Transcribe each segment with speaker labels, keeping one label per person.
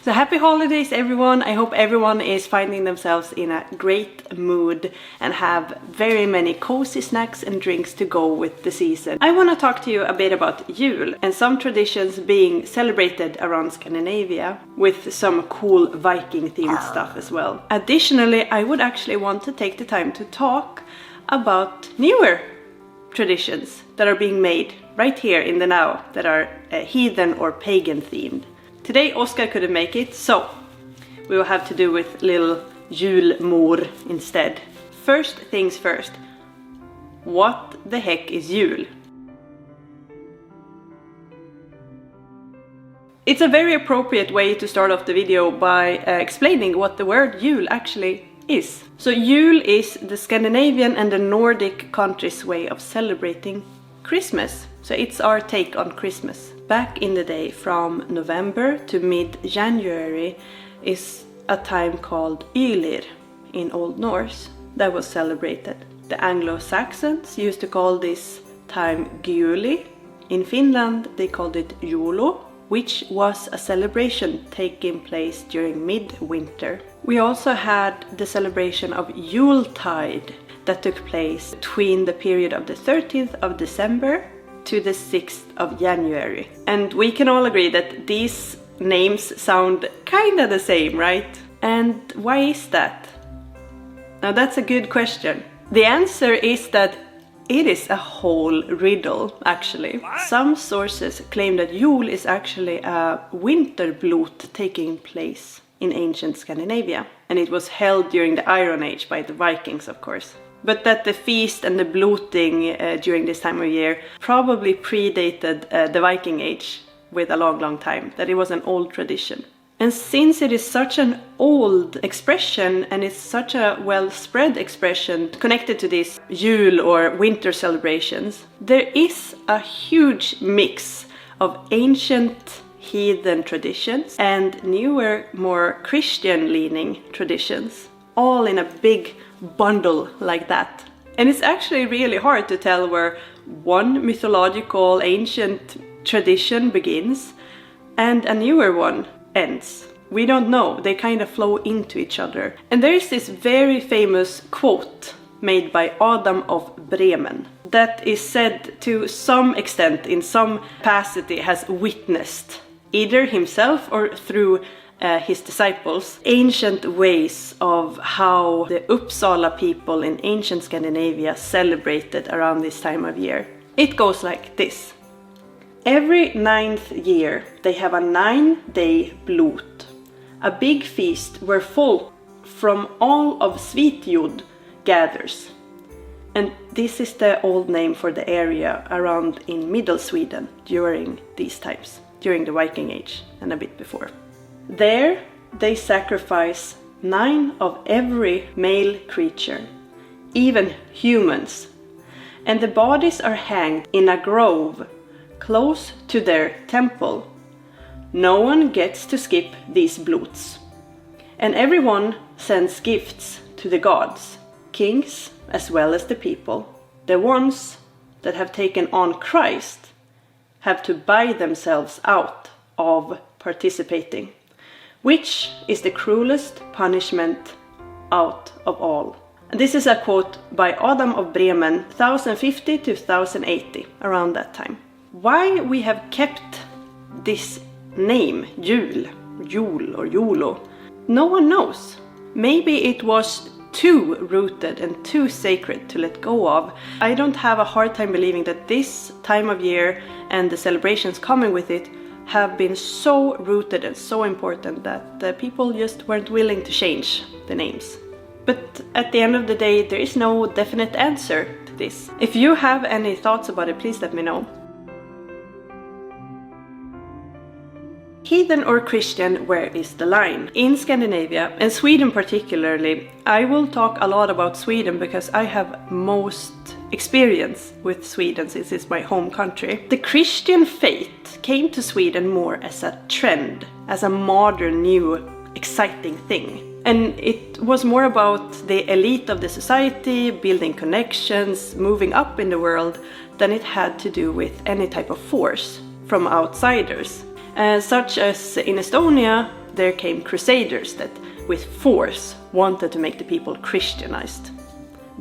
Speaker 1: So happy holidays everyone! I hope everyone is finding themselves in a great mood and have very many cozy snacks and drinks to go with the season. I want to talk to you a bit about Yule and some traditions being celebrated around Scandinavia with some cool Viking themed stuff as well. Additionally, I would actually want to take the time to talk about newer traditions that are being made right here in the now that are heathen or pagan themed. Today Oskar couldn't make it, so we will have to do with little julmor instead. First things first, what the heck is Yule? It's a very appropriate way to start off the video by explaining what the word Yule actually is. So Yule is the Scandinavian and the Nordic countries' way of celebrating Christmas. So it's our take on Christmas. Back in the day, from November to mid-January is a time called Ylir in Old Norse that was celebrated. The Anglo-Saxons used to call this time Gyuli. In Finland they called it Julu, which was a celebration taking place during midwinter. We also had the celebration of Jultomte that took place between the period of the 13th of December to the 6th of January. And we can all agree that these names sound kinda the same, right? And why is that? Now that's a good question. The answer is that it is a whole riddle, actually. Some sources claim that Yule is actually a winter blot taking place in ancient Scandinavia. And it was held during the Iron Age by the Vikings, of course. But that the feast and the bloating during this time of year probably predated the Viking Age with a long time, that it was an old tradition. And since it is such an old expression and it's such a well-spread expression connected to these Yule or winter celebrations, there is a huge mix of ancient heathen traditions and newer, more Christian-leaning traditions, all in a big bundle like that. And it's actually really hard to tell where one mythological ancient tradition begins and a newer one ends. We don't know, they kind of flow into each other. And there is this very famous quote made by Adam of Bremen that is said to some extent, in some capacity, has witnessed, either himself or through his disciples, ancient ways of how the Uppsala people in ancient Scandinavia celebrated around this time of year. It goes like this. Every 9th year they have a 9-day blot, a big feast where folk from all of Svitjod gathers. And this is the old name for the area around in Middle Sweden during these times, during the Viking Age and a bit before. There they sacrifice 9 of every male creature, even humans, and the bodies are hanged in a grove close to their temple. No one gets to skip these blots, and everyone sends gifts to the gods, kings as well as the people. The ones that have taken on Christ have to buy themselves out of participating, which is the cruelest punishment out of all. And this is a quote by Adam of Bremen, 1050 to 1080, around that time. Why we have kept this name, Jul, Jul or Julo, no one knows. Maybe it was too rooted and too sacred to let go of. I don't have a hard time believing that this time of year and the celebrations coming with it have been so rooted and so important that the people just weren't willing to change the names. But at the end of the day, there is no definite answer to this. If you have any thoughts about it, please let me know. Heathen or Christian, where is the line? In Scandinavia, and Sweden particularly, I will talk a lot about Sweden because I have most experience with Sweden since it's my home country. The Christian faith came to Sweden more as a trend, as a modern, new, exciting thing. And it was more about the elite of the society, building connections, moving up in the world, than it had to do with any type of force from outsiders. Such as in Estonia, there came crusaders that with force wanted to make the people Christianized.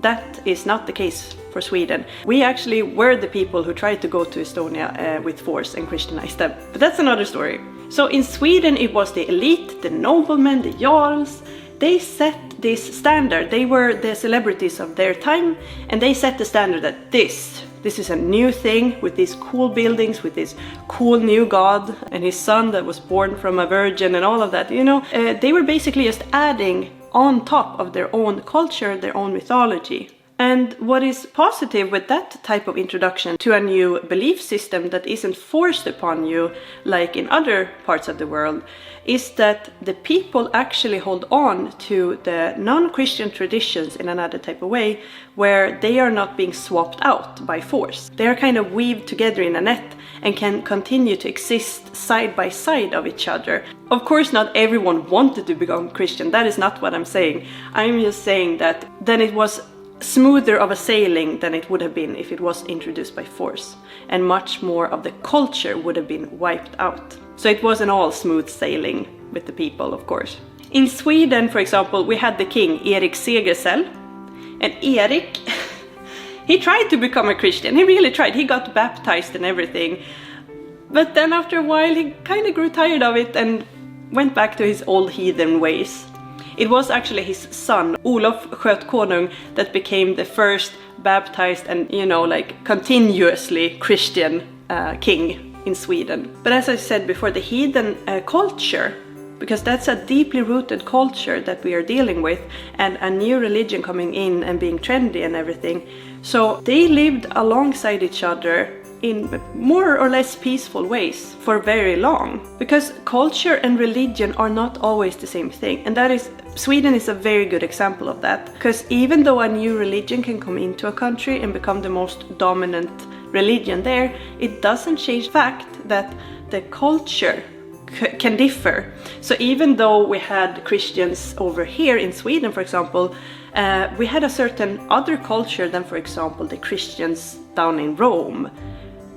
Speaker 1: That is not the case for Sweden. We actually were the people who tried to go to Estonia with force and Christianize them. But that's another story. So in Sweden it was the elite, the noblemen, the jarls. They set this standard. They were the celebrities of their time, and they set the standard that this is a new thing with these cool buildings, with this cool new god and his son that was born from a virgin and all of that, you know. They were basically just adding on top of their own culture, their own mythology. And what is positive with that type of introduction to a new belief system that isn't forced upon you like in other parts of the world is that the people actually hold on to the non-Christian traditions in another type of way, where they are not being swapped out by force. They are kind of weaved together in a net and can continue to exist side by side of each other. Of course, not everyone wanted to become Christian. That is not what I'm saying. I'm just saying that then it was smoother of a sailing than it would have been if it was introduced by force, and much more of the culture would have been wiped out. So it wasn't all smooth sailing with the people, of course. In Sweden, for example, we had the king Erik Segersäll, and Erik he tried to become a Christian. He really tried. He got baptized and everything, but then after a while he kind of grew tired of it and went back to his old heathen ways. It was actually his son, Olof Skötkonung, that became the first baptized and, you know, like continuously Christian king in Sweden. But as I said before, the heathen culture, because that's a deeply rooted culture that we are dealing with, and a new religion coming in and being trendy and everything. So they lived alongside each other in more or less peaceful ways for very long, because culture and religion are not always the same thing, and that is Sweden is a very good example of that, because even though a new religion can come into a country and become the most dominant religion there, it doesn't change the fact that the culture can differ. So even though we had Christians over here in Sweden, for example, we had a certain other culture than, for example, the Christians down in Rome.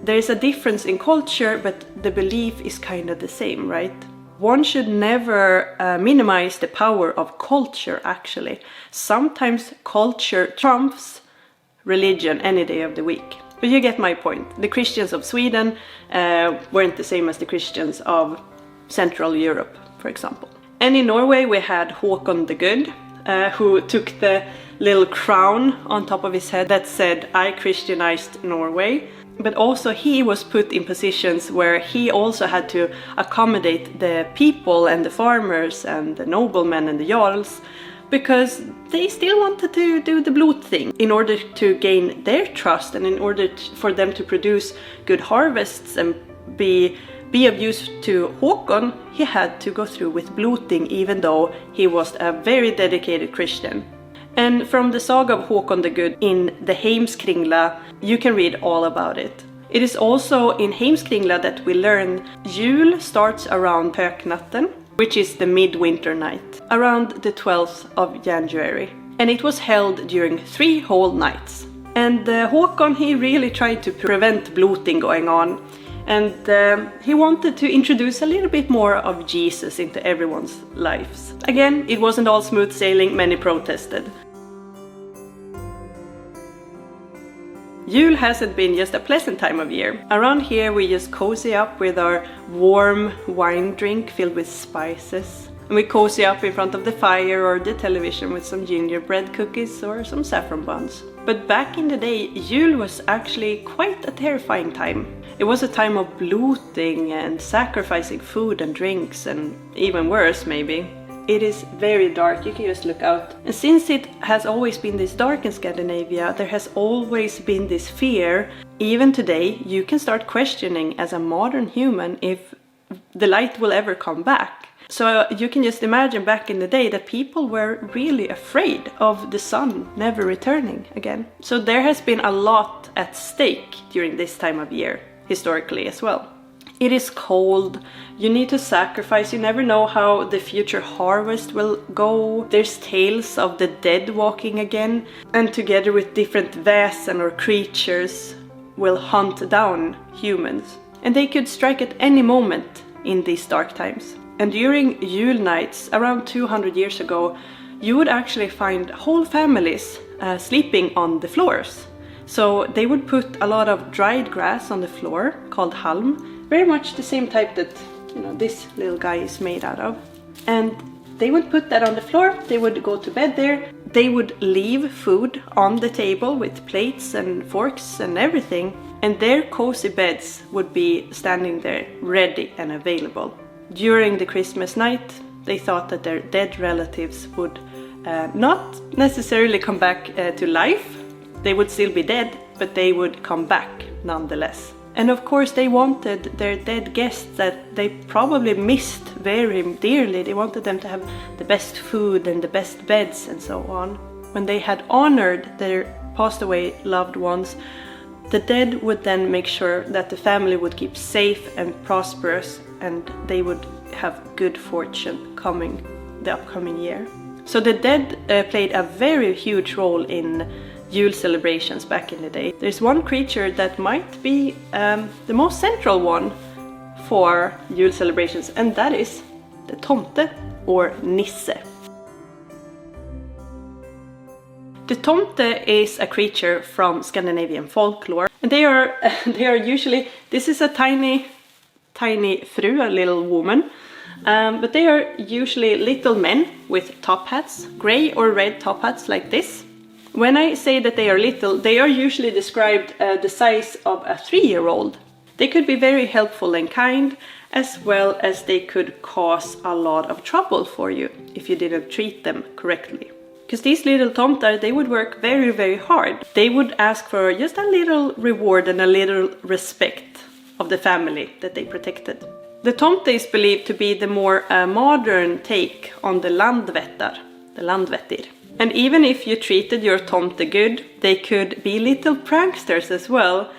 Speaker 1: There is a difference in culture, but the belief is kind of the same, right? One should never minimize the power of culture, actually. Sometimes culture trumps religion any day of the week. But you get my point. The Christians of Sweden weren't the same as the Christians of Central Europe, for example. And in Norway we had Håkon the Good, who took the little crown on top of his head that said, "I Christianized Norway." But also he was put in positions where he also had to accommodate the people and the farmers and the noblemen and the jarls, because they still wanted to do the blot thing in order to gain their trust, and in order for them to produce good harvests and be of use to Håkon, he had to go through with bloting, even though he was a very dedicated Christian. And from the saga of Håkon the Good in the Heimskringla, you can read all about it. It is also in Heimskringla that we learn Jul starts around Pöknatten, which is the midwinter night, around the 12th of January. And it was held during 3 whole nights. And Håkon, he really tried to prevent bloting going on. And he wanted to introduce a little bit more of Jesus into everyone's lives. Again, it wasn't all smooth sailing, many protested. Yule hasn't been just a pleasant time of year. Around here we just cozy up with our warm wine drink filled with spices. And we cozy up in front of the fire or the television with some gingerbread cookies or some saffron buns. But back in the day, Yule was actually quite a terrifying time. It was a time of bloating and sacrificing food and drinks, and even worse maybe. It is very dark, you can just look out. And since it has always been this dark in Scandinavia, there has always been this fear. Even today, you can start questioning as a modern human if the light will ever come back. So you can just imagine back in the day that people were really afraid of the sun never returning again. So there has been a lot at stake during this time of year, historically as well. It is cold, you need to sacrifice, you never know how the future harvest will go. There's tales of the dead walking again, and together with different väsen or creatures will hunt down humans. And they could strike at any moment in these dark times. And during Yule nights, around 200 years ago, you would actually find whole families sleeping on the floors. So they would put a lot of dried grass on the floor, called halm, very much the same type that this little guy is made out of. And they would put that on the floor, they would go to bed there, they would leave food on the table with plates and forks and everything, and their cozy beds would be standing there ready and available. During the Christmas night, they thought that their dead relatives would not necessarily come back to life. They would still be dead, but they would come back nonetheless. And of course they wanted their dead guests that they probably missed very dearly. They wanted them to have the best food and the best beds and so on. When they had honored their passed away loved ones, the dead would then make sure that the family would keep safe and prosperous, and they would have good fortune coming the upcoming year. So the dead played a very huge role in Yule celebrations back in the day. There's one creature that might be the most central one for Yule celebrations, and that is the Tomte or Nisse. The Tomte is a creature from Scandinavian folklore, and they are usually, this is a tiny fru, a little woman, but they are usually little men with top hats, grey or red top hats like this. When I say that they are little, they are usually described the size of a 3-year-old. They could be very helpful and kind, as well as they could cause a lot of trouble for you if you didn't treat them correctly. Because these little tomtar, they would work very, very hard. They would ask for just a little reward and a little respect of the family that they protected. The tomte is believed to be the more modern take on the landvettar, the landvettir. And even if you treated your tomte good, they could be little pranksters as well.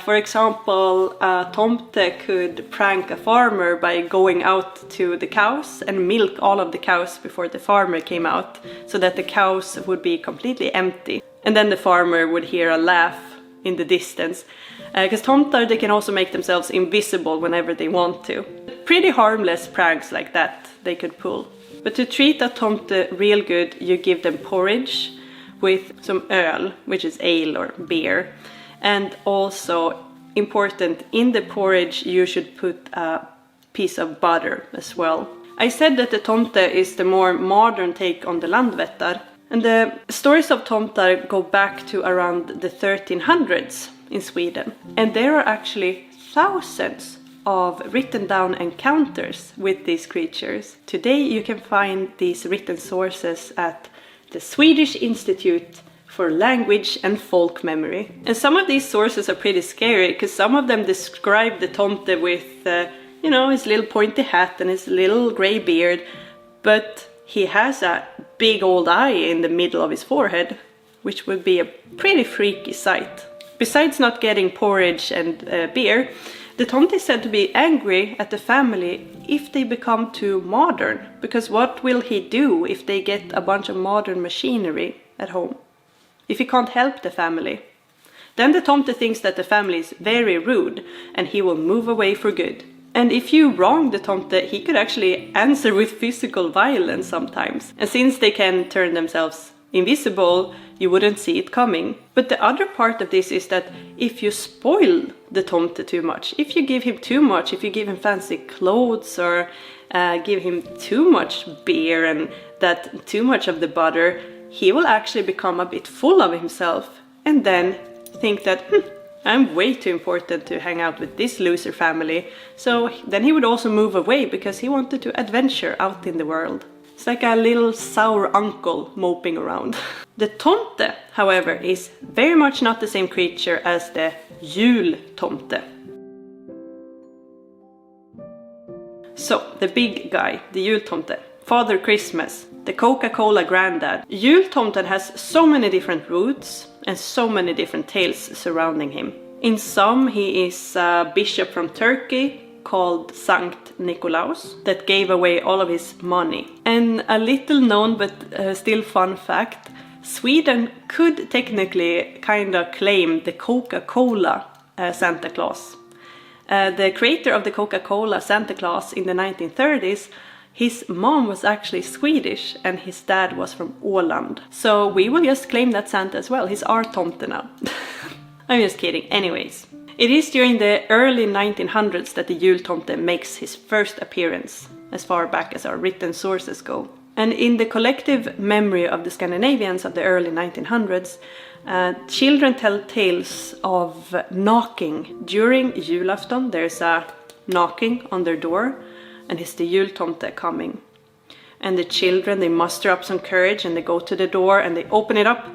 Speaker 1: For example, a tomte could prank a farmer by going out to the cows and milk all of the cows before the farmer came out, so that the cows would be completely empty. And then the farmer would hear a laugh in the distance. Because tomtar, they can also make themselves invisible whenever they want to. Pretty harmless pranks like that they could pull. But to treat a tomte real good, you give them porridge with some öl, which is ale or beer. And also, important, in the porridge you should put a piece of butter as well. I said that the tomte is the more modern take on the landvettar. And the stories of tomtar go back to around the 1300s in Sweden. And there are actually thousands of written down encounters with these creatures. Today you can find these written sources at the Swedish Institute for Language and Folk Memory. And some of these sources are pretty scary, because some of them describe the tomte with, his little pointy hat and his little grey beard, but he has a big old eye in the middle of his forehead, which would be a pretty freaky sight. Besides not getting porridge and beer, the tomte is said to be angry at the family if they become too modern, because what will he do if they get a bunch of modern machinery at home? If he can't help the family? Then the tomte thinks that the family is very rude and he will move away for good. And if you wrong the tomte, he could actually answer with physical violence sometimes. And since they can turn themselves invisible, you wouldn't see it coming. But the other part of this is that if you spoil the tomte too much, if you give him too much, if you give him fancy clothes or give him too much beer and that too much of the butter, he will actually become a bit full of himself and then think that I'm way too important to hang out with this loser family. So then he would also move away because he wanted to adventure out in the world. It's like a little sour uncle moping around. The tomte, however, is very much not the same creature as the Jultomte. So, the big guy, the Jultomte, Father Christmas, the Coca-Cola granddad. Jultomten has so many different roots and so many different tales surrounding him. In some, he is a bishop from Turkey called Sankt Nikolaus that gave away all of his money. And a little known but still fun fact, Sweden could technically kind of claim the Coca-Cola Santa Claus. The creator of the Coca-Cola, Santa Claus, in the 1930s, his mom was actually Swedish and his dad was from Åland. So we will just claim that Santa as well. He's our Tomte now. I'm just kidding. Anyways, it is during the early 1900s that the Jultomte makes his first appearance, as far back as our written sources go. And in the collective memory of the Scandinavians of the early 1900s, children tell tales of knocking. During julafton, there's a knocking on their door, and it's the Jultomte coming. And the children, they muster up some courage and they go to the door and they open it up,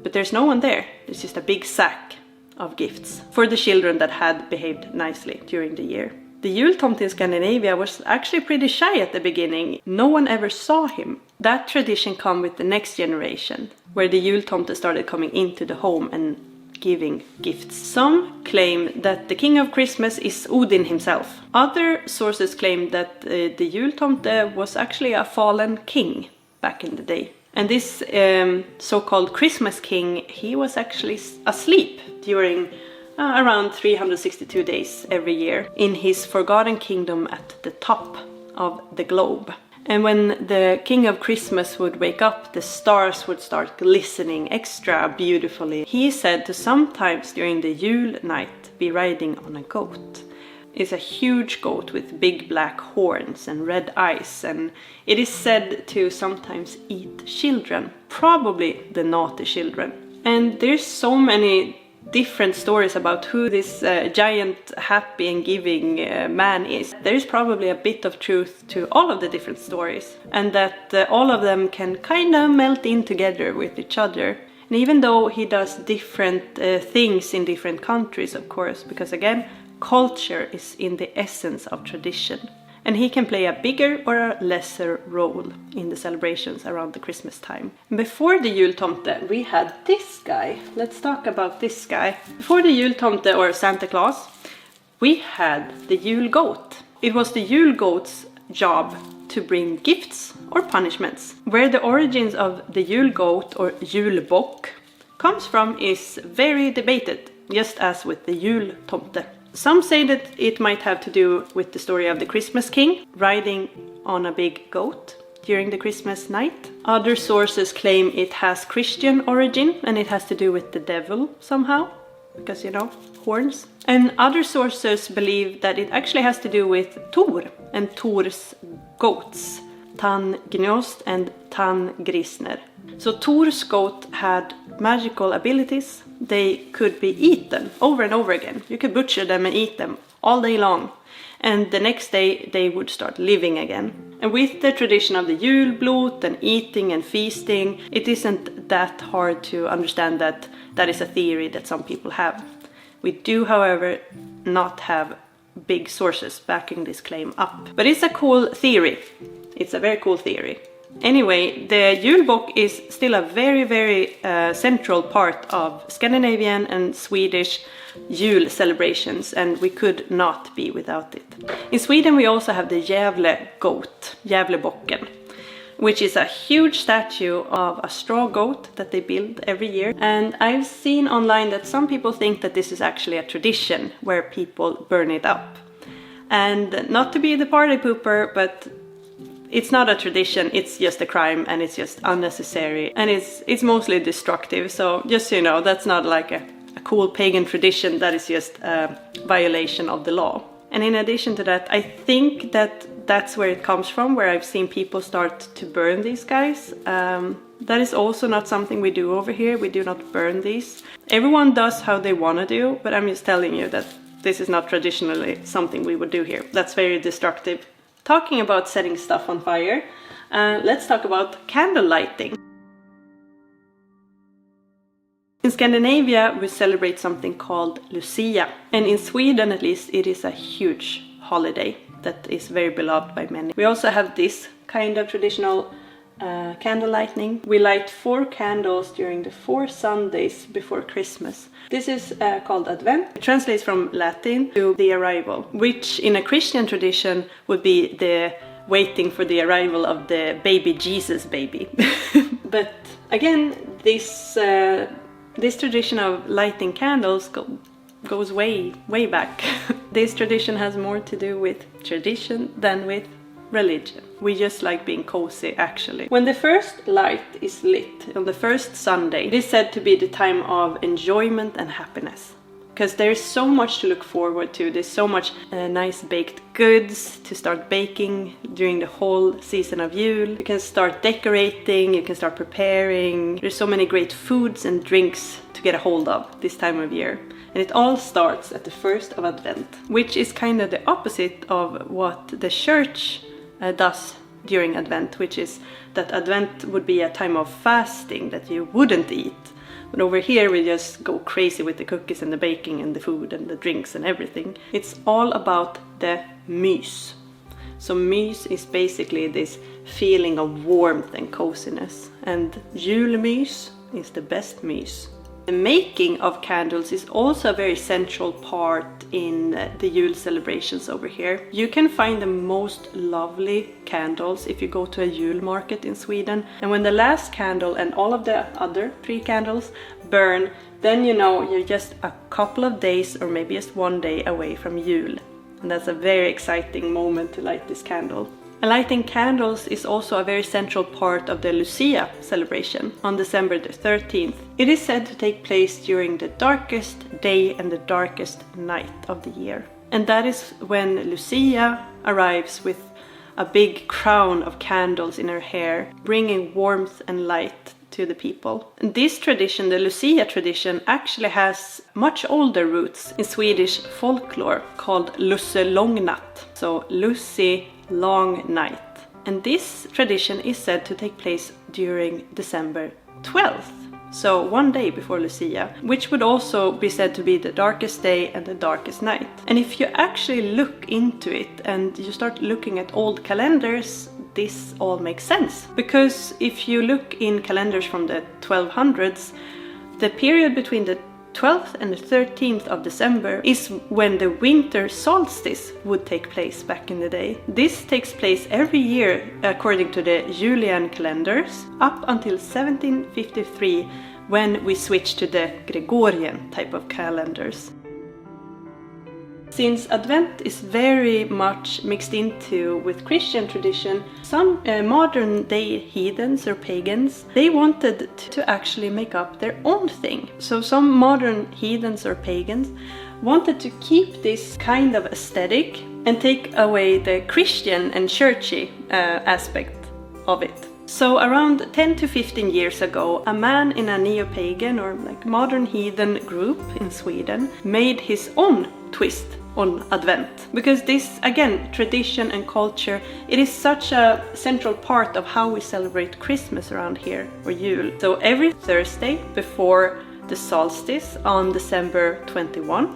Speaker 1: but there's no one there. There's just a big sack of gifts for the children that had behaved nicely during the year. The Jultomte in Scandinavia was actually pretty shy at the beginning. No one ever saw him. That tradition came with the next generation, where the Jultomte started coming into the home and giving gifts. Some claim that the king of Christmas is Odin himself. Other sources claim that the Jultomte was actually a fallen king back in the day. And this so-called Christmas king, he was actually asleep during around 362 days every year in his forgotten kingdom at the top of the globe. And when the king of Christmas would wake up, the stars would start glistening extra beautifully. He is said to sometimes during the Yule night be riding on a goat. It's a huge goat with big black horns and red eyes, and it is said to sometimes eat children, probably the naughty children. And there's so many different stories about who this giant, happy and giving man is. There is probably a bit of truth to all of the different stories, and that all of them can kind of melt in together with each other. And even though he does different things in different countries, of course, because again, culture is in the essence of tradition. And he can play a bigger or a lesser role in the celebrations around the Christmas time. Before the Jultomte, we had this guy. Let's talk about this guy. Before the Jultomte or Santa Claus, we had the Yule goat. It was the Yule goat's job to bring gifts or punishments. Where the origins of the Yule goat or Julbock comes from is very debated, just as with the Jultomte. Some say that it might have to do with the story of the Christmas king riding on a big goat during the Christmas night. Other sources claim it has Christian origin and it has to do with the devil somehow, because you know, horns. And other sources believe that it actually has to do with Thor and Thor's goats, Tangnost and Tangrisner. So Thor's goat had magical abilities. They could be eaten over and over again. You could butcher them and eat them all day long. And the next day they would start living again. And with the tradition of the Julblot and eating and feasting, it isn't that hard to understand that that is a theory that some people have. We do, however, not have big sources backing this claim up. But it's a cool theory. It's a very cool theory. Anyway, the Julbock is still a very central part of Scandinavian and Swedish Yule celebrations, and we could not be without it. In Sweden we also have the Gävle goat, Gävlebocken, which is a huge statue of a straw goat that they build every year. And I've seen online that some people think that this is actually a tradition where people burn it up. And not to be the party pooper, but it's not a tradition, it's just a crime and it's just unnecessary and it's mostly destructive. So just so you know, that's not like a cool pagan tradition, that is just a violation of the law. And in addition to that, I think that that's where it comes from, where I've seen people start to burn these guys. That is also not something we do over here. We do not burn these. Everyone does how they want to do, but I'm just telling you that this is not traditionally something we would do here. That's very destructive. Talking about setting stuff on fire, let's talk about candle lighting. In Scandinavia, we celebrate something called Lucia. And in Sweden, at least, it is a huge holiday that is very beloved by many. We also have this kind of traditional candle lighting. We light 4 candles during the 4 Sundays before Christmas. This is called Advent. It translates from Latin to the arrival, which in a Christian tradition would be the waiting for the arrival of the baby Jesus baby. But again, this tradition of lighting candles goes goes way, way back. This tradition has more to do with tradition than with religion. We just like being cozy, actually. When the first light is lit on the first Sunday, it is said to be the time of enjoyment and happiness. Because there's so much to look forward to. There's so much nice baked goods to start baking during the whole season of Yule. You can start decorating, you can start preparing. There's so many great foods and drinks to get a hold of this time of year. And it all starts at the first of Advent, which is kind of the opposite of what the church does during Advent, which is that Advent would be a time of fasting, that you wouldn't eat. But over here we just go crazy with the cookies and the baking and the food and the drinks and everything. It's all about the mys. So mys is basically this feeling of warmth and coziness. And julmys is the best mys. The making of candles is also a very central part in the Yule celebrations over here. You can find the most lovely candles if you go to a Yule market in Sweden. And when the last candle and all of the other 3 candles burn, then you know you're just a couple of days or maybe just one day away from Yule. And that's a very exciting moment to light this candle. And lighting candles is also a very central part of the Lucia celebration on December the 13th. It is said to take place during the darkest day and the darkest night of the year. And that is when Lucia arrives with a big crown of candles in her hair, bringing warmth and light to the people. And this tradition, the Lucia tradition, actually has much older roots in Swedish folklore called Lusselångnatt. So Lucy, long night. And this tradition is said to take place during December 12th, so one day before Lucia, which would also be said to be the darkest day and the darkest night. And if you actually look into it and you start looking at old calendars, this all makes sense. Because if you look in calendars from the 1200s, the period between the 12th and the 13th of December is when the winter solstice would take place back in the day. This takes place every year according to the Julian calendars up until 1753, when we switched to the Gregorian type of calendars. Since Advent is very much mixed into with Christian tradition, some modern day heathens or pagans, they wanted to actually make up their own thing. So some modern heathens or pagans wanted to keep this kind of aesthetic and take away the Christian and churchy aspect of it. So around 10 to 15 years ago, a man in a neo-pagan or like modern heathen group in Sweden made his own twist on Advent. Because this, again, tradition and culture, it is such a central part of how we celebrate Christmas around here, or Yule. So every Thursday before the solstice on December 21,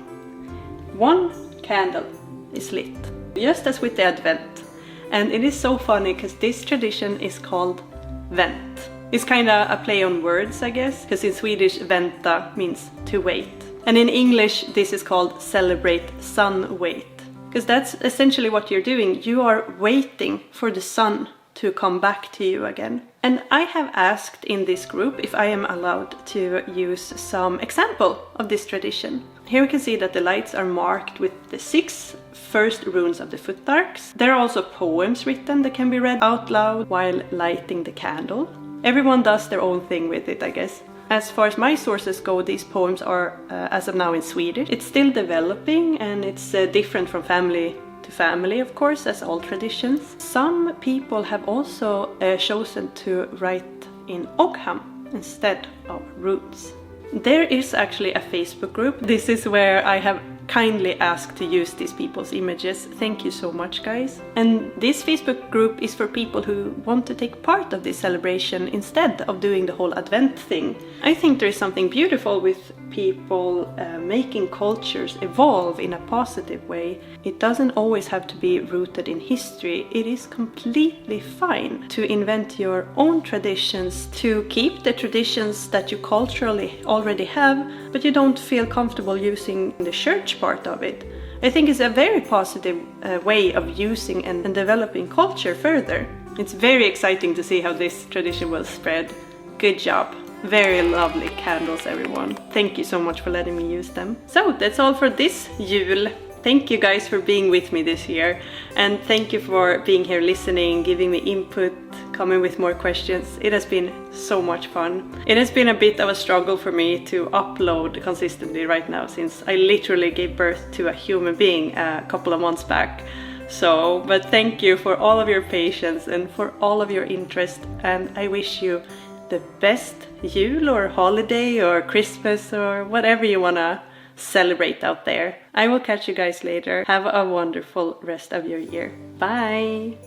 Speaker 1: one candle is lit, just as with the Advent. And it is so funny because this tradition is called Vent. It's kind of a play on words, I guess, because in Swedish vänta means to wait. And in English this is called celebrate sun wait. Because that's essentially what you're doing. You are waiting for the sun to come back to you again. And I have asked in this group if I am allowed to use some example of this tradition. Here we can see that the lights are marked with the 6 first runes of the futtarks. There are also poems written that can be read out loud while lighting the candle. Everyone does their own thing with it, I guess. As far as my sources go, these poems are, as of now, in Swedish. It's still developing and it's different from family to family, of course, as all traditions. Some people have also chosen to write in Ogham instead of runes. There is actually a Facebook group. This is where I have kindly asked to use these people's images. Thank you so much, guys. And this Facebook group is for people who want to take part of this celebration instead of doing the whole Advent thing. I think there is something beautiful with people making cultures evolve in a positive way. It doesn't always have to be rooted in history. It is completely fine to invent your own traditions, to keep the traditions that you culturally already have, but you don't feel comfortable using the church part of it. I think it's a very positive way of using and developing culture further. It's very exciting to see how this tradition will spread. Good job. Very lovely candles, everyone. Thank you so much for letting me use them. So that's all for this Jul. Thank you guys for being with me this year, and thank you for being here listening, giving me input, coming with more questions. It has been so much fun. It has been a bit of a struggle for me to upload consistently right now, since I literally gave birth to a human being a couple of months back. So, but thank you for all of your patience and for all of your interest, and I wish you the best Yule or holiday or Christmas or whatever you wanna celebrate out there. I will catch you guys later. Have a wonderful rest of your year. Bye!